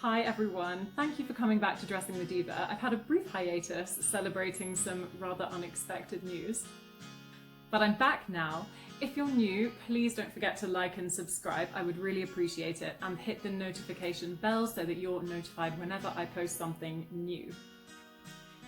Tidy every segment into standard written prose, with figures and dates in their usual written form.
Hi everyone, thank you for coming back to Dressing the Diva. I've had a brief hiatus celebrating some rather unexpected news, but I'm back now. If you're new, please don't forget to like and subscribe, I would really appreciate it, and hit the notification bell so that you're notified whenever I post something new.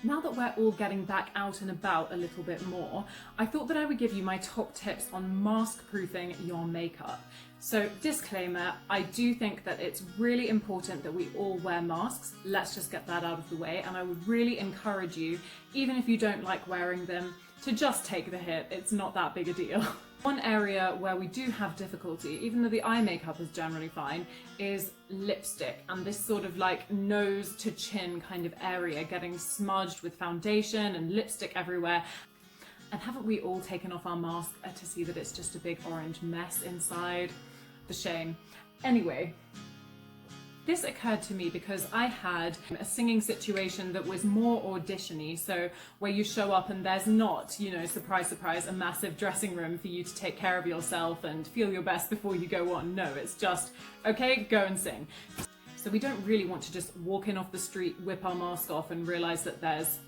Now that we're all getting back out and about a little bit more, I thought that I would give you my top tips on mask-proofing your makeup. So, disclaimer, I do think that it's really important that we all wear masks. Let's just get that out of the way, and I would really encourage you, even if you don't like wearing them, to just take the hit. It's not that big a deal. One area where we do have difficulty, even though the eye makeup is generally fine, is lipstick, and this sort of like nose to chin kind of area getting smudged with foundation and lipstick everywhere. And haven't we all taken off our mask to see that it's just a big orange mess inside? The shame. Anyway, this occurred to me because I had a singing situation that was more audition-y, so where you show up and there's not, you know, surprise, surprise, a massive dressing room for you to take care of yourself and feel your best before you go on. No, it's just, okay, go and sing. So we don't really want to just walk in off the street, whip our mask off and realise that there's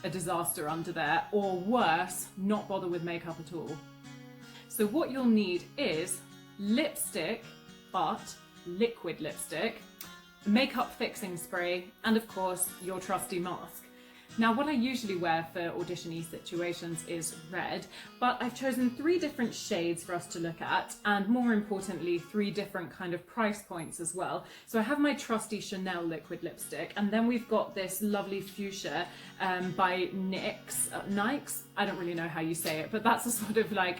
a disaster under there, or worse, not bother with makeup at all. So what you'll need is lipstick, but liquid lipstick, makeup fixing spray, and of course your trusty mask. Now what I usually wear for audition-y situations is red, but I've chosen 3 different shades for us to look at, and more importantly 3 different kind of price points as well. So I have my trusty Chanel liquid lipstick, and then we've got this lovely fuchsia by NYX. I don't really know how you say it, but that's a sort of like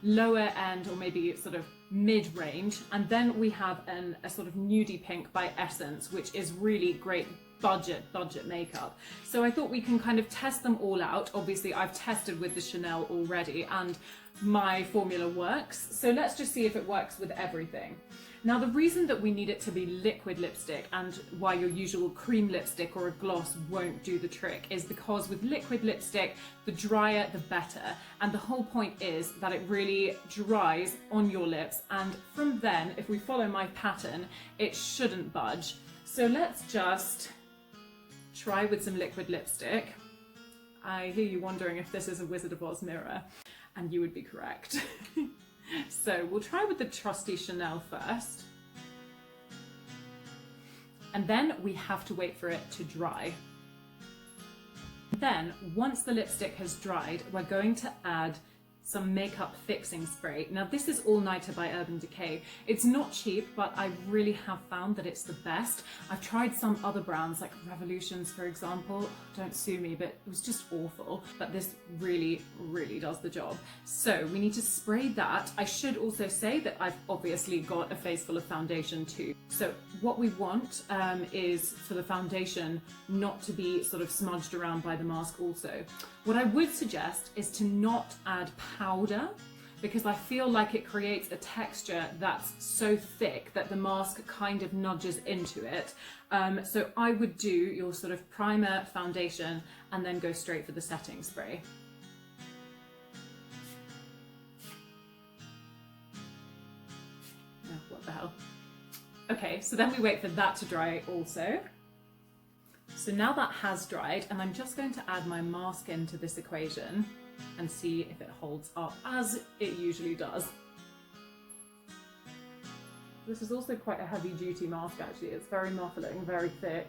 lower end, or maybe sort of mid-range. And then we have a sort of nudie pink by Essence, which is really great budget makeup. So I thought we can kind of test them all out. Obviously I've tested with the Chanel already and my formula works, so let's just see if it works with everything. Now the reason that we need it to be liquid lipstick and why your usual cream lipstick or a gloss won't do the trick is because with liquid lipstick, the drier the better, and the whole point is that it really dries on your lips, and from then, if we follow my pattern, it shouldn't budge. So let's just try with some liquid lipstick. I hear you wondering if this is a Wizard of Oz mirror, and you would be correct. So we'll try with the trusty Chanel first, and then we have to wait for it to dry. Then once the lipstick has dried, we're going to add some makeup fixing spray. Now this is All Nighter by Urban Decay. It's not cheap, but I really have found that it's the best. I've tried some other brands like Revolutions, for example. Don't sue me, but it was just awful. But this really, really does the job. So we need to spray that. I should also say that I've obviously got a face full of foundation too. So what we want is for the foundation not to be sort of smudged around by the mask also. What I would suggest is to not add powder, because I feel like it creates a texture that's so thick that the mask kind of nudges into it. So I would do your sort of primer, foundation, and then go straight for the setting spray. Oh, what the hell? Okay, so then we wait for that to dry also. So now that has dried, and I'm just going to add my mask into this equation and see if it holds up, as it usually does. This is also quite a heavy duty mask actually. It's very muffling, very thick,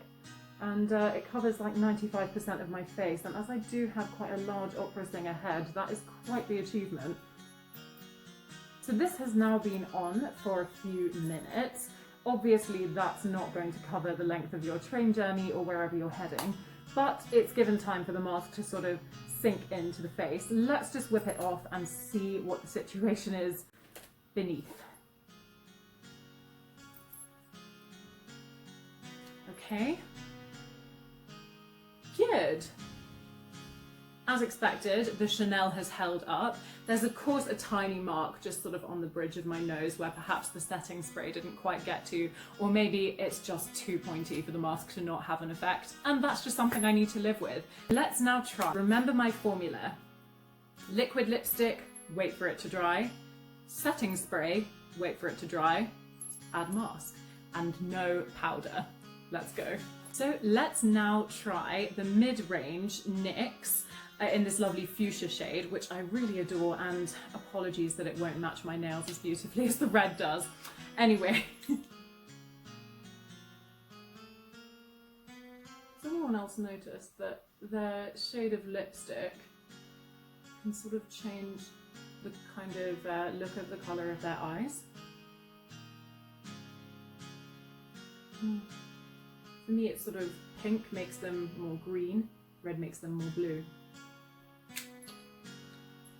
and it covers like 95% of my face, and as I do have quite a large opera singer head, that is quite the achievement. So this has now been on for a few minutes. Obviously that's not going to cover the length of your train journey or wherever you're heading, but it's given time for the mask to sort of sink into the face. Let's just whip it off and see what the situation is beneath. Okay. Good. As expected, the Chanel has held up. There's of course a tiny mark just sort of on the bridge of my nose where perhaps the setting spray didn't quite get to, or maybe it's just too pointy for the mask to not have an effect, and that's just something I need to live with. Let's now try. Remember my formula. Liquid lipstick, wait for it to dry. Setting spray, wait for it to dry. Add mask. and no powder. Let's go. So let's now try the mid-range NYX in this lovely fuchsia shade, which I really adore, and apologies that it won't match my nails as beautifully as the red does. Anyway. Has anyone else noticed that their shade of lipstick can sort of change the kind of look of the colour of their eyes? For me, it's sort of pink makes them more green, red makes them more blue.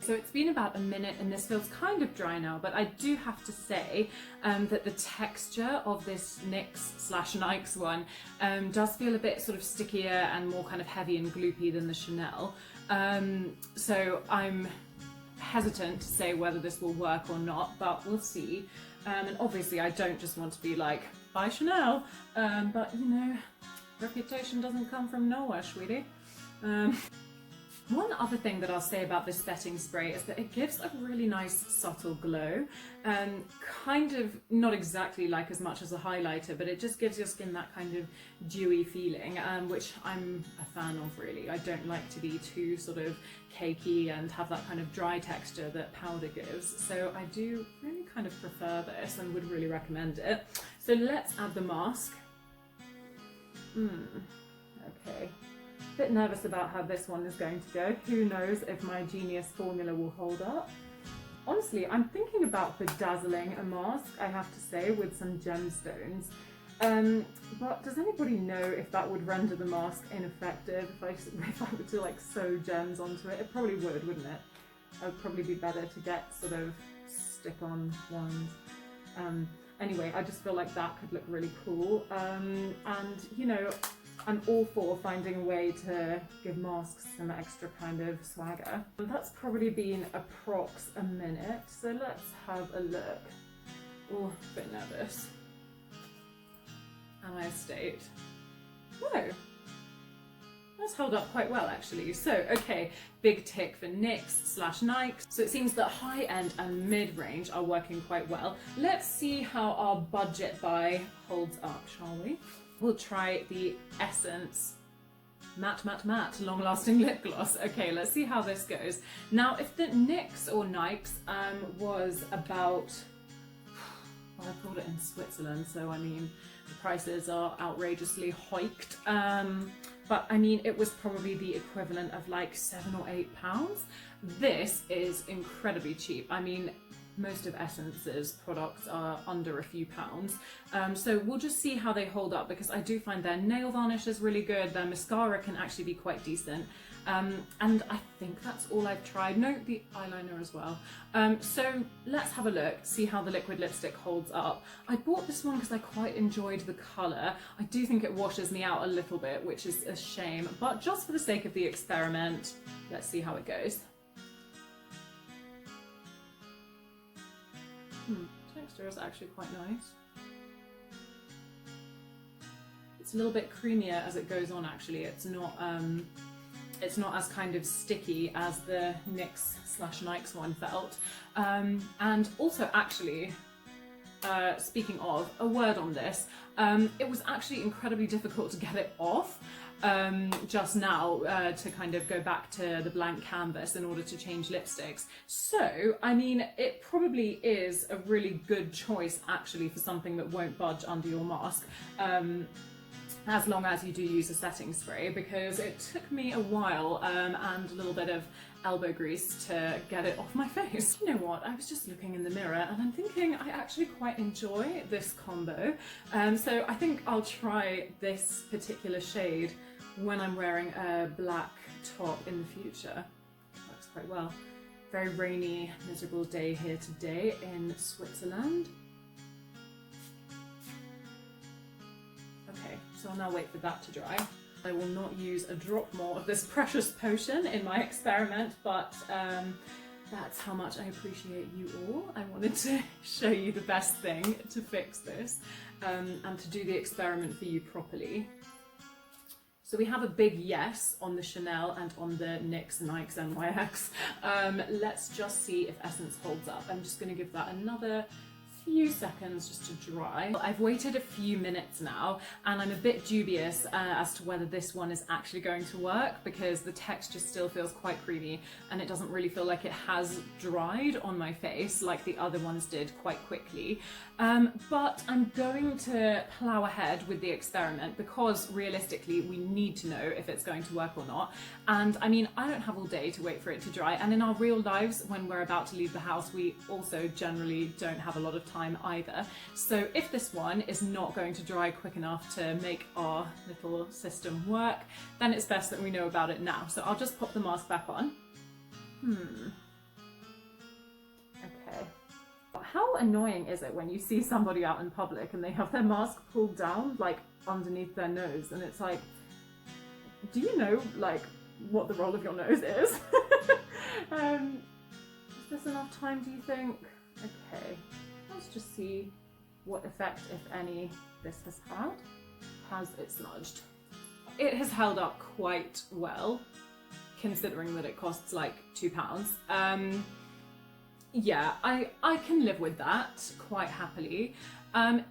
So it's been about a minute and this feels kind of dry now, but I do have to say that the texture of this NYX/Nikes one does feel a bit sort of stickier and more kind of heavy and gloopy than the Chanel. So I'm hesitant to say whether this will work or not, but we'll see. And obviously I don't just want to be like, buy Chanel, but you know, reputation doesn't come from nowhere, sweetie. One other thing that I'll say about this setting spray is that it gives a really nice subtle glow, kind of not exactly like as much as a highlighter, but it just gives your skin that kind of dewy feeling, which I'm a fan of really. I don't like to be too sort of cakey and have that kind of dry texture that powder gives, so I do really kind of prefer this and would really recommend it. So let's add the mask. Okay. Bit nervous about how this one is going to go. Who knows if my genius formula will hold up. Honestly, I'm thinking about bedazzling a mask, I have to say, with some gemstones. But does anybody know if that would render the mask ineffective if I were to like sew gems onto it? It probably would, wouldn't it? It would probably be better to get sort of stick-on ones. Anyway, I just feel like that could look really cool. And you know, I'm all for finding a way to give masks some extra kind of swagger. That's probably been approx a minute, so let's have a look. Oh, a bit nervous. Am I a state? No. That's held up quite well actually. So, okay, big tick for NYX/Nikes. So it seems that high end and mid range are working quite well. Let's see how our budget buy holds up, shall we? We'll try the Essence Matte Long Lasting Lip Gloss. Okay, let's see how this goes. Now, if the NYX or Nikes was about, well, I bought it in Switzerland, so I mean, the prices are outrageously hiked. But I mean, it was probably the equivalent of like £7 or £8. This is incredibly cheap. I mean, most of Essence's products are under a few pounds. So we'll just see how they hold up, because I do find their nail varnish is really good, their mascara can actually be quite decent. And I think that's all I've tried. No, the eyeliner as well. So let's have a look, see how the liquid lipstick holds up. I bought this one because I quite enjoyed the colour. I do think it washes me out a little bit, which is a shame, but just for the sake of the experiment, let's see how it goes. Texture is actually quite nice. It's a little bit creamier as it goes on actually. It's not as kind of sticky as the NYX/Nikes one felt. And also actually, speaking of, a word on this, it was actually incredibly difficult to get it off just now to kind of go back to the blank canvas in order to change lipsticks. So, I mean, it probably is a really good choice actually for something that won't budge under your mask. As long as you do use a setting spray, because it took me a while and a little bit of elbow grease to get it off my face. You know what, I was just looking in the mirror and I'm thinking I actually quite enjoy this combo. So I think I'll try this particular shade when I'm wearing a black top in the future. Works quite well. Very rainy, miserable day here today in Switzerland. Okay, so I'll now wait for that to dry. I will not use a drop more of this precious potion in my experiment, but that's how much I appreciate you all. I wanted to show you the best thing to fix this and to do the experiment for you properly. So we have a big yes on the Chanel and on the NYX NYX. Let's just see if Essence holds up. I'm just going to give that another few seconds just to dry. I've waited a few minutes now and I'm a bit dubious as to whether this one is actually going to work because the texture still feels quite creamy and it doesn't really feel like it has dried on my face like the other ones did quite quickly. But I'm going to plow ahead with the experiment because realistically we need to know if it's going to work or not. And I mean, I don't have all day to wait for it to dry, and in our real lives when we're about to leave the house we also generally don't have a lot of time either. So if this one is not going to dry quick enough to make our little system work, then it's best that we know about it now. So I'll just pop the mask back on. Okay. How annoying is it when you see somebody out in public and they have their mask pulled down like underneath their nose, and it's like, do you know like what the role of your nose is? Is this enough time, do you think? Okay, let's just see what effect, if any, this has had. Has it smudged? It has held up quite well, considering that it costs like £2. Yeah, I can live with that quite happily.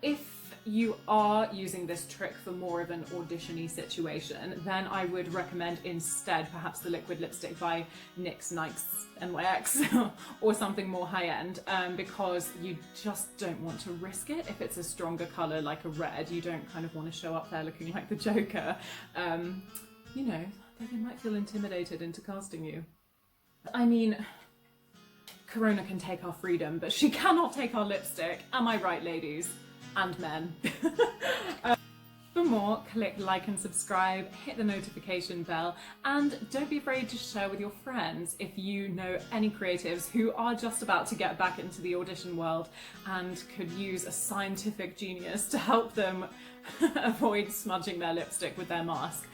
If you are using this trick for more of an audition-y situation, then I would recommend instead perhaps the liquid lipstick by NYX or something more high-end, because you just don't want to risk it. If it's a stronger colour like a red, you don't kind of want to show up there looking like the Joker. You know, they might feel intimidated into casting you. I mean, Corona can take our freedom, but she cannot take our lipstick. Am I right, ladies? And men. For more, click like and subscribe, hit the notification bell, and don't be afraid to share with your friends if you know any creatives who are just about to get back into the audition world and could use a scientific genius to help them avoid smudging their lipstick with their mask.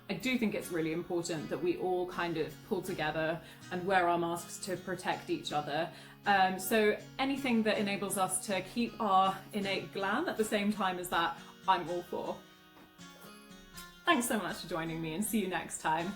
I do think it's really important that we all kind of pull together and wear our masks to protect each other. So anything that enables us to keep our innate glam at the same time as that, I'm all for. Thanks so much for joining me, and see you next time.